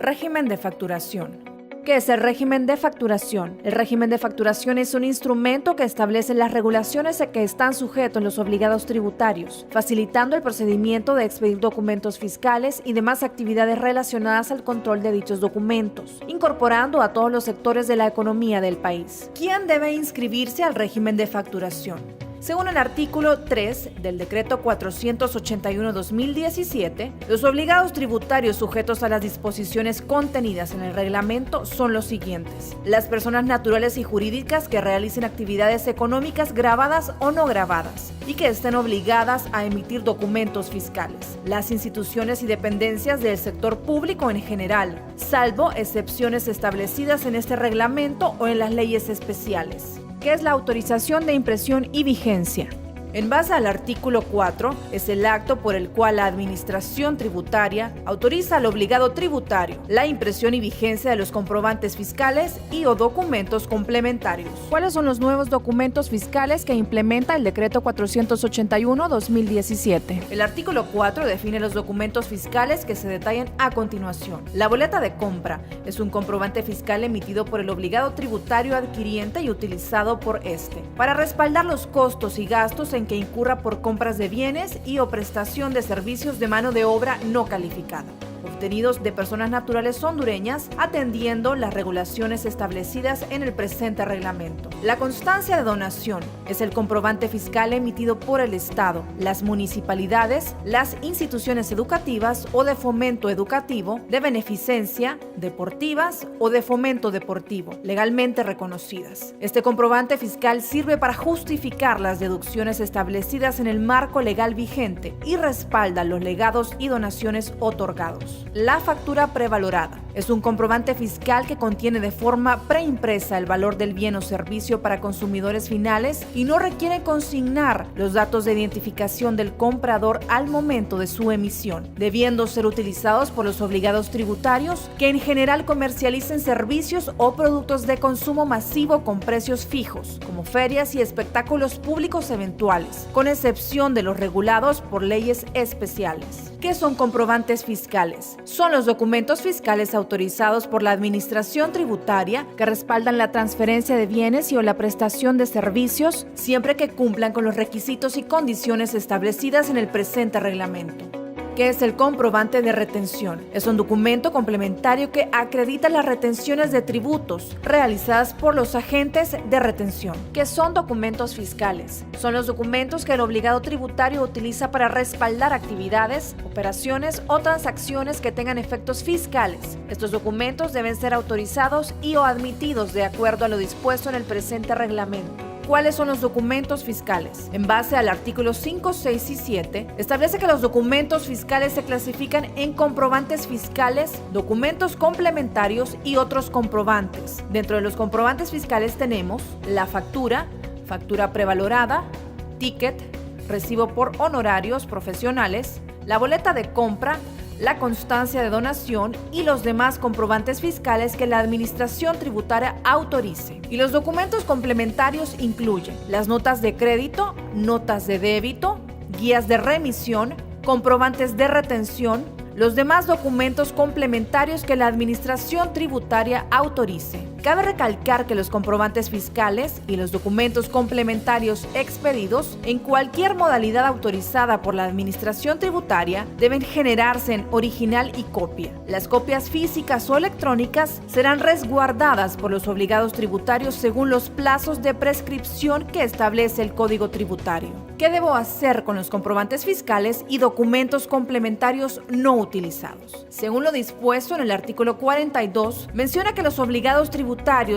Régimen de facturación. ¿Qué es el régimen de facturación? El régimen de facturación es un instrumento que establece las regulaciones a que están sujetos los obligados tributarios, facilitando el procedimiento de expedir documentos fiscales y demás actividades relacionadas al control de dichos documentos, incorporando a todos los sectores de la economía del país. ¿Quién debe inscribirse al régimen de facturación? Según el artículo 3 del Decreto 481/2017, los obligados tributarios sujetos a las disposiciones contenidas en el reglamento son los siguientes: las personas naturales y jurídicas que realicen actividades económicas grabadas o no grabadas y que estén obligadas a emitir documentos fiscales, las instituciones y dependencias del sector público en general, salvo excepciones establecidas en este reglamento o en las leyes especiales. ¿Qué es la autorización de impresión y vigencia? En base al artículo 4, es el acto por el cual la Administración Tributaria autoriza al obligado tributario la impresión y vigencia de los comprobantes fiscales y o documentos complementarios. ¿Cuáles son los nuevos documentos fiscales que implementa el Decreto 481/2017? El artículo 4 define los documentos fiscales que se detallan a continuación. La boleta de compra es un comprobante fiscal emitido por el obligado tributario adquiriente y utilizado por este para respaldar los costos y gastos en que incurra por compras de bienes y o prestación de servicios de mano de obra no calificada, obtenidos de personas naturales hondureñas, atendiendo las regulaciones establecidas en el presente reglamento. La constancia de donación es el comprobante fiscal emitido por el Estado, las municipalidades, las instituciones educativas o de fomento educativo, de beneficencia, deportivas o de fomento deportivo, legalmente reconocidas. Este comprobante fiscal sirve para justificar las deducciones establecidas en el marco legal vigente y respalda los legados y donaciones otorgados. La factura prevalorada es un comprobante fiscal que contiene de forma preimpresa el valor del bien o servicio para consumidores finales y no requiere consignar los datos de identificación del comprador al momento de su emisión, debiendo ser utilizados por los obligados tributarios que en general comercialicen servicios o productos de consumo masivo con precios fijos, como ferias y espectáculos públicos eventuales, con excepción de los regulados por leyes especiales. ¿Qué son comprobantes fiscales? Son los documentos fiscales autorizados por la Administración Tributaria que respaldan la transferencia de bienes y o la prestación de servicios siempre que cumplan con los requisitos y condiciones establecidas en el presente reglamento. ¿Qué es el comprobante de retención? Es un documento complementario que acredita las retenciones de tributos realizadas por los agentes de retención. ¿Qué son documentos fiscales? Son los documentos que el obligado tributario utiliza para respaldar actividades, operaciones o transacciones que tengan efectos fiscales. Estos documentos deben ser autorizados y o admitidos de acuerdo a lo dispuesto en el presente reglamento. ¿Cuáles son los documentos fiscales? En base al artículo 5, 6 y 7, establece que los documentos fiscales se clasifican en comprobantes fiscales, documentos complementarios y otros comprobantes. Dentro de los comprobantes fiscales tenemos la factura, factura prevalorada, ticket, recibo por honorarios profesionales, la boleta de compra, la constancia de donación y los demás comprobantes fiscales que la Administración Tributaria autorice. Y los documentos complementarios incluyen las notas de crédito, notas de débito, guías de remisión, comprobantes de retención, los demás documentos complementarios que la Administración Tributaria autorice. Cabe recalcar que los comprobantes fiscales y los documentos complementarios expedidos en cualquier modalidad autorizada por la Administración Tributaria deben generarse en original y copia. Las copias físicas o electrónicas serán resguardadas por los obligados tributarios según los plazos de prescripción que establece el Código Tributario. ¿Qué debo hacer con los comprobantes fiscales y documentos complementarios no utilizados? Según lo dispuesto en el artículo 42, menciona que los obligados tributarios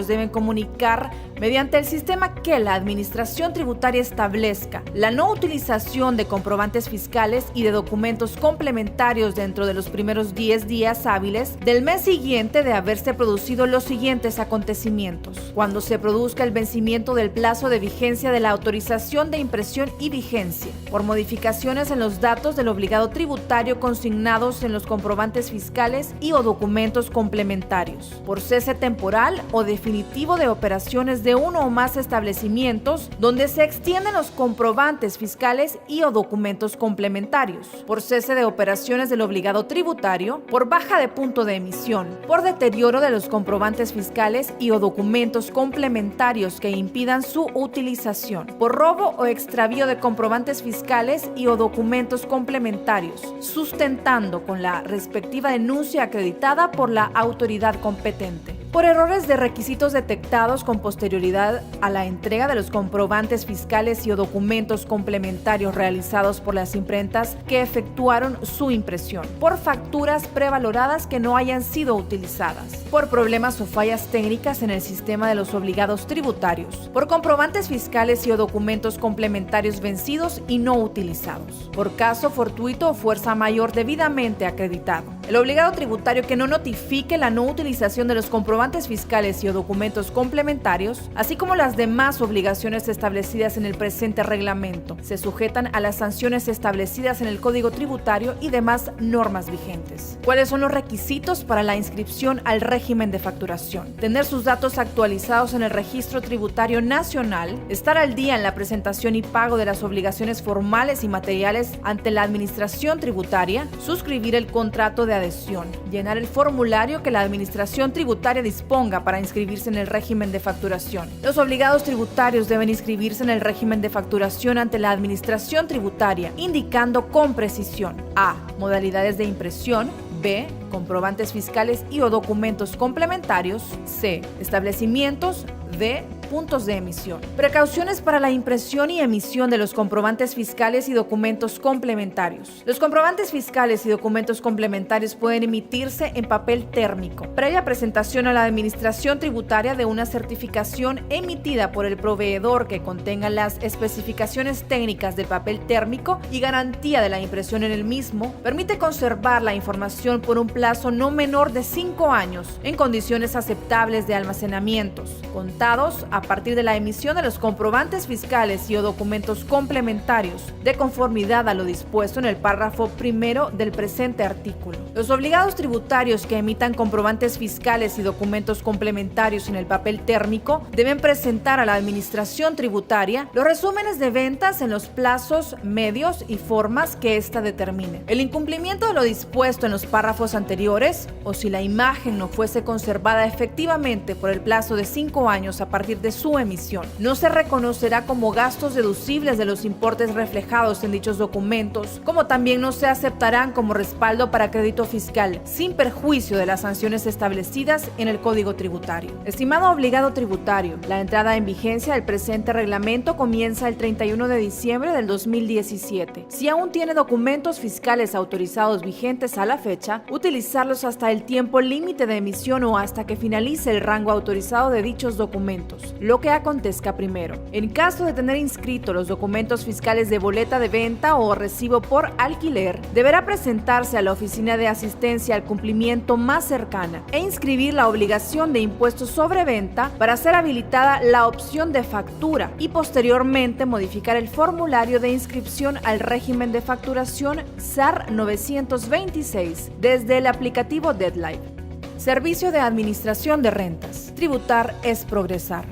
deben comunicar mediante el sistema que la Administración Tributaria establezca la no utilización de comprobantes fiscales y de documentos complementarios dentro de los primeros 10 días hábiles del mes siguiente de haberse producido los siguientes acontecimientos: cuando se produzca el vencimiento del plazo de vigencia de la autorización de impresión y vigencia por modificaciones en los datos del obligado tributario consignados en los comprobantes fiscales y o documentos complementarios, por cese temporal o definitivo de operaciones de uno o más establecimientos donde se extienden los comprobantes fiscales y o documentos complementarios, por cese de operaciones del obligado tributario, por baja de punto de emisión, por deterioro de los comprobantes fiscales y o documentos complementarios que impidan su utilización, por robo o extravío de comprobantes fiscales y o documentos complementarios, sustentando con la respectiva denuncia acreditada por la autoridad competente, por errores de requisitos detectados con posterioridad a la entrega de los comprobantes fiscales y o documentos complementarios realizados por las imprentas que efectuaron su impresión, por facturas prevaloradas que no hayan sido utilizadas, por problemas o fallas técnicas en el sistema de los obligados tributarios, por comprobantes fiscales y o documentos complementarios vencidos y no utilizados, por caso fortuito o fuerza mayor debidamente acreditado. El obligado tributario que no notifique la no utilización de los comprobantes fiscales y o documentos complementarios, así como las demás obligaciones establecidas en el presente reglamento, se sujetan a las sanciones establecidas en el Código Tributario y demás normas vigentes. ¿Cuáles son los requisitos para la inscripción al régimen de facturación? Tener sus datos actualizados en el Registro Tributario Nacional, estar al día en la presentación y pago de las obligaciones formales y materiales ante la Administración Tributaria, suscribir el contrato de adhesión, llenar el formulario que la Administración Tributaria disponga para inscribirse en el régimen de facturación. Los obligados tributarios deben inscribirse en el régimen de facturación ante la Administración Tributaria, indicando con precisión: A. Modalidades de impresión; B. Comprobantes fiscales y o documentos complementarios; C. Establecimientos; D. Puntos de emisión. Precauciones para la impresión y emisión de los comprobantes fiscales y documentos complementarios. Los comprobantes fiscales y documentos complementarios pueden emitirse en papel térmico, previa presentación a la Administración Tributaria de una certificación emitida por el proveedor que contenga las especificaciones técnicas del papel térmico y garantía de la impresión en el mismo. Permite conservar la información por un plazo no menor de 5 años en condiciones aceptables de almacenamientos, contados a partir de la emisión de los comprobantes fiscales y o documentos complementarios, de conformidad a lo dispuesto en el párrafo primero del presente artículo. Los obligados tributarios que emitan comprobantes fiscales y documentos complementarios en el papel térmico deben presentar a la Administración Tributaria los resúmenes de ventas en los plazos, medios y formas que ésta determine. El incumplimiento de lo dispuesto en los párrafos anteriores, o si la imagen no fuese conservada efectivamente por el plazo de 5 años a partir de su emisión, no se reconocerá como gastos deducibles de los importes reflejados en dichos documentos, como también no se aceptarán como respaldo para crédito fiscal, sin perjuicio de las sanciones establecidas en el Código Tributario. Estimado obligado tributario, la entrada en vigencia del presente reglamento comienza el 31 de diciembre del 2017. Si aún tiene documentos fiscales autorizados vigentes a la fecha, utilizarlos hasta el tiempo límite de emisión o hasta que finalice el rango autorizado de dichos documentos, lo que acontezca primero. En caso de tener inscritos los documentos fiscales de boleta de venta o recibo por alquiler, deberá presentarse a la oficina de asistencia al cumplimiento más cercana e inscribir la obligación de impuestos sobre venta para ser habilitada la opción de factura y posteriormente modificar el formulario de inscripción al régimen de facturación SAR 926 desde el aplicativo Deadline. Servicio de Administración de Rentas. Tributar es progresar.